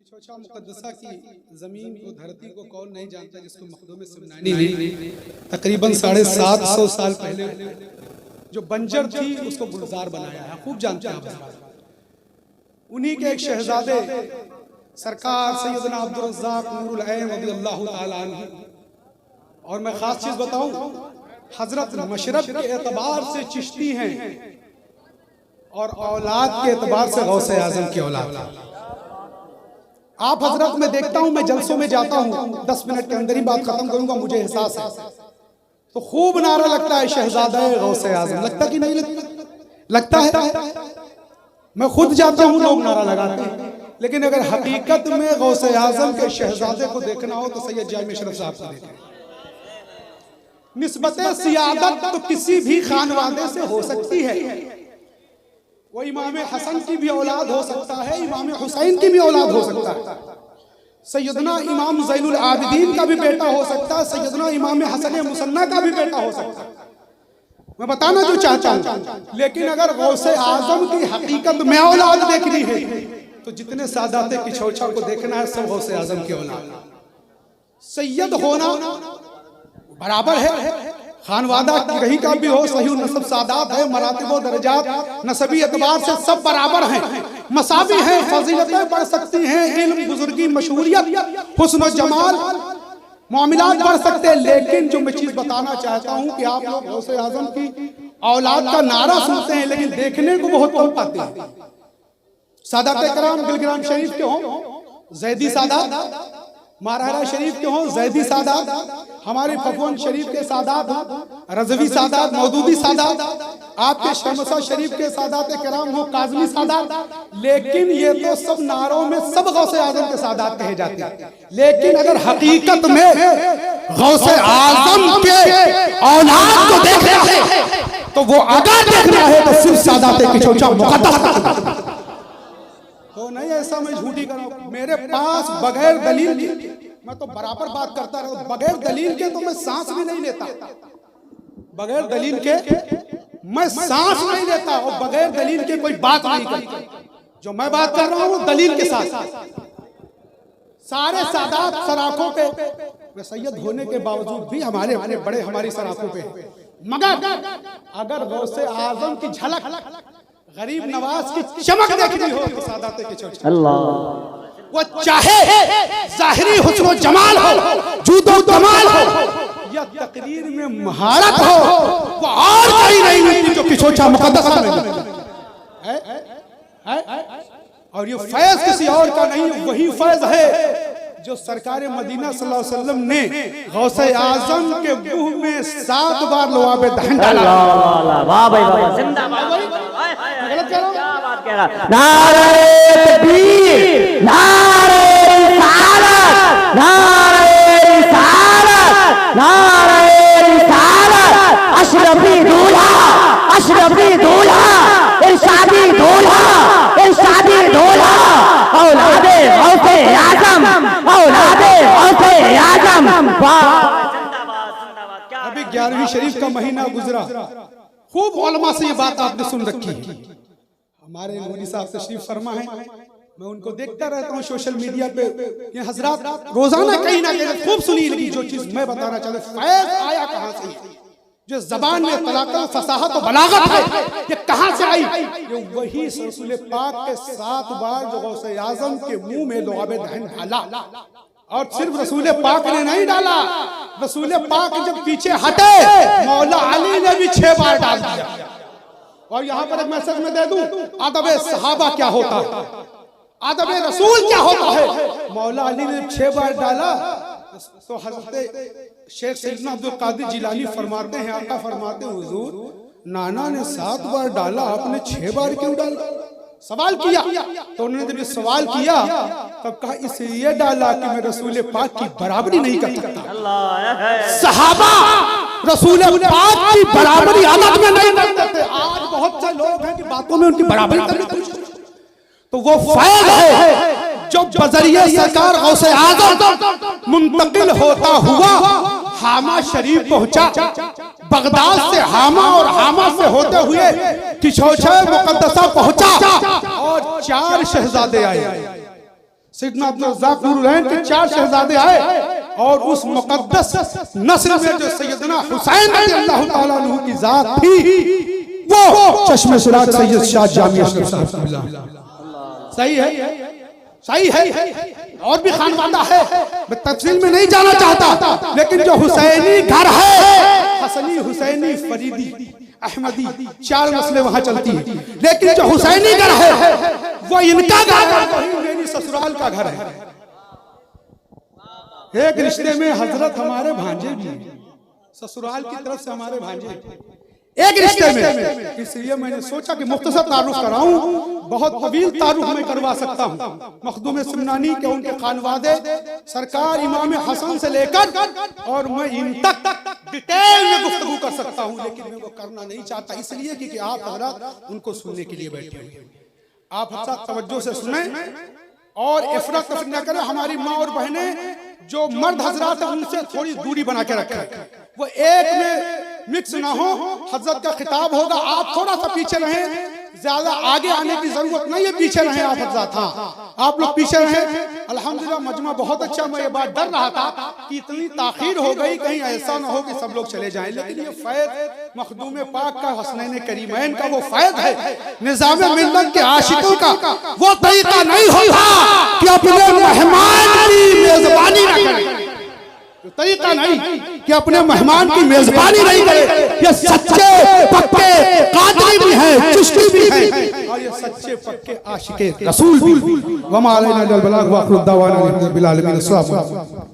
किछोछा मुकद्दसा की जमीन को, धरती को कौन नहीं जानता जिसको मखदूम सुमनानी ने तकरीबन 750 साल पहले जो बंजर थी उसको गुलजार बनाया है। खूब जानते हैं आप। उन्हीं के एक शहजादे सरकार सैयदना अब्दुल रज़्ज़ाक़ नूरुल ऐन रज़ियल्लाहु ताला अन्हु, और मैं खास चीज बताऊं, हजरत मशरब के एतबार से चिश्ती हैं और औलाद के एतबार से गौसे आजम की औलाद। आप हजरत में देखता हूं, मैं जलसों में जाता हूं, 10 मिनट के अंदर ही बात खत्म करूंगा, मुझे एहसास है, तो खूब नारा लगता है शहजादा गौसे आजम। लगता कि नहीं लगता है? मैं खुद जाता हूं, लोग नारा लगाते हैं, लेकिन अगर हकीकत में गौसे आजम के शहजादे को देखना हो तो सैयद जामिया अशरफ साहब को देखें। निस्बते सियादत तो किसी भी खानवादे से हो सकती है, वो इमाम हसन की भी औलाद हो सकता है, इमाम हुसैन की भी औलाद हो सकता है, सैयदना इमाम ज़ैनुल आबिदीन का भी बेटा हो सकता है, सैयदना इमाम हसन मुसन्ना का भी बेटा हो सकता है। मैं बताना जो चाहता हूं, लेकिन अगर गौसे आजम की हकीकत में औलाद देखनी है तो जितने सादाते किछोछा को देखना है सब गौसे आजम की औलाद। सैयद होना बराबर है, खानवादा कहीं का भी हो, सही नसब सादात है, मरातिब व दर्जात नसबी एतबार से सब बराबर हैं, मसावी हैं, फजीलतें बढ़ सकती हैं, इल्म, बुजुर्गी, मशहूरियत, हुस्न जमाल, मामलात बढ़ सकते हैं। लेकिन जो मैं चीज बताना चाहता हूं कि आप लोग गौसे आजम की औलाद का नारा सुनते हैं लेकिन देखने को बहुत कम पाते हैं। सादात कराम गिलगिराम शरीफ के हों, जैदी सादात, मारहरा शरीफ के हों, जैदी सादात, हमारे फफवन शरीफ के सादात, रजवी सादात, मौदूदी सादात, आपके शमसा शरीफ के सादात कराम हो, काज़मी सादात, लेकिन ये तो सब नारों में सब गौसे आजम के सादात कहे जाते हैं। लेकिन अगर हकीकत में गौसे आजम के औलाद को देखना है तो वो अगर देखना है तो सिर्फ सादात किछोछा मुकद्दस तो नहीं। ऐसा मैं झूठी करूं, मेरे पास बगैर दलील के, मैं तो बराबर बात करता रहूं, बगैर दलील के तो मैं सांस भी नहीं लेता, बगैर दलील के मैं सांस नहीं लेता और बगैर दलील के कोई बात नहीं करता। जो मैं बात कर रहा हूं दलील के साथ। सारे सादात सराखों पे, मैं सैयद होने के बावजूद भी हमारे बड़े हमारी सराखों पे, मगर अगर गौसे आजम की झलक, गरीब नवाज की चमक देखनी हो तो सादाते किछोछा अल्लाह, वो चाहे जाहिरी हुस्न जमाल हो, जूदो कमाल हो या तकरीर में महारत हो, वो और कहीं नहीं मिलती जो किछोछा मुकद्दस में है। और ये फैज किसी और का नहीं, वही फैज है जो सरकार मदीना सल्लल्लाहु अलैहि वसल्लम ने गौसे आजम के मुंह में 7 बार लवाबे दहन डाला। वाह भाई वाह, जिंदाबाद। नारे तकबीर, नारे रिसालत, नारे रिसालत, नारे रिसालत, अशरफी दूल्हा, अशरफी दूल्हा, इरशादी दूल्हा, इरशादी दूल्हा, औलादे गौसे आजम, औलादे गौसे आजम। अभी 11वीं शरीफ का महीना गुजरा, खूब उलमा से ये बात आपने सुन रखी है। हमारे मौलवी साहब तशरीफ फरमा है, मैं उनको देखता रहता हूँ सोशल मीडिया पे, ये हजरात रोजाना कहीं ना कहीं खूब सुनी। लेकिन जो चीज मैं बताना चाहता हूँ, फैज आया कहाँ से, जो जबान में तलाक़त, फसाहत और बलागत है, ये कहाँ से आई? ये वही रसूल पाक के 7 बार जो गौसे आजम के मुंह में लुआबे दहन डाला। और सिर्फ रसूल पाक ने नहीं डाला, रसूल पाक जब पीछे हटे मौला अली ने भी 6 बार डाल दिया। और यहाँ पर एक मैसेज में दे दूं, आदब सहाबा क्या होता है, आदब रसूल क्या होता है। मौला अली ने 6 बार डाला तो हजरत शेख सैयदना अब्दुल कादिर जिलानी फरमाते हैं, आका फरमाते हैं, हुजूर नाना ने 7 बार डाला, आपने 6 बार क्यों डाला? सवाल किया तो उन्होंने जब सवाल किया तब कहा इसलिए डाला कि मैं रसूल पाक की बराबरी नहीं कर सकता। सहाबा रसूल पाक की बराबरी आदत में नहीं करते थे। आज बहुत से लोग हैं कि बातों में उनकी बराबरी करने की कोशिश, तो वो फैज है जो बजरिए सरकार गौसे आजम मुंतकिल होता हुआ हामा शरीफ पहुंचा। बगदाद से हामा और हामा से होते हुए किछोछा मुकद्दसा पहुंचा और 4 शहजादे आए। सैयदना अब्दुल रज़्ज़ाक़ नूरुलैन के 4 शहजादे आए और उस मुक़द्दस नस्ल में जो सैयदना हुसैन रज़ियल्लाहु ताला अन्हु की जात थी वो चश्मे सिराज सैयद शाह जामी अशरफ साहब। सही है, सही है। और भी खानवादा है, मैं तफसील में नहीं जाना चाहता, लेकिन जो हुसैनी घर है, हसनी, हुसैनी, फरीदी, अहमदी, 4 नस्लें वहां चलती है, लेकिन जो हुसैनी घर है वो इनका घर है, वही मेरी ससुराल का घर है। एक रिश्ते में हजरत हमारे भांजे भी हैं, ससुराल की तरफ से हमारे भांजे एक रिश्ते में, इसलिए मैंने सोचा कि मुख्तसर तारुफ कराऊं। बहुत तवील तारुफ मैं करवा सकता हूं मखदूम सिमनानी के, उनके खानवादे सरकार इमाम हसन से लेकर, और मैं इन तक डिटेल में गुफ्तगू कर सकता हूं, लेकिन मैं वो करना नहीं चाहता, इसलिए कि आप हजरात उनको सुनने के लिए बैठे हुए। आप हजरात तवज्जो से सुने और इफरा तफरी न करें। हमारी माँ और बहनें जो मर्द हजरात है उनसे थोड़ी दूरी बना के रखें, वो एक में मिक्स ना हो। हजरत का खिताब होगा, आप थोड़ा सा पीछे रहें, ज्यादा आगे आने की जरूरत नहीं है, पीछे रहें आप हजरत। हाँ, आप लोग पीछे रहें। अल्हम्दुलिल्लाह मजमा बहुत अच्छा। मैं ये बात डर रहा था कि इतनी ताखीर हो गई, कहीं ऐसा ना हो कि सब लोग चले जाएं, लेकिन ये फैज़ मखदूम पाक का, हसनैन करीमैन का वो फैज़ है, निज़ाम मिल्लत के आशिकों का वो तरीका नहीं होता कि अपने मेहमान की मेजबानी ना करें। तरीका नहीं कि अपने मेहमान की मेजबानी नहीं करे। ये सच्चे पक्के कादरी भी हैं, चिश्ती भी हैं, और ये सच्चे पक्के आशिके रसूल भी। वमा अलैना इल्लल बलाग व आखिरु दावाना अनिल बिल आलमीन। अस्सलामु अलैकुम।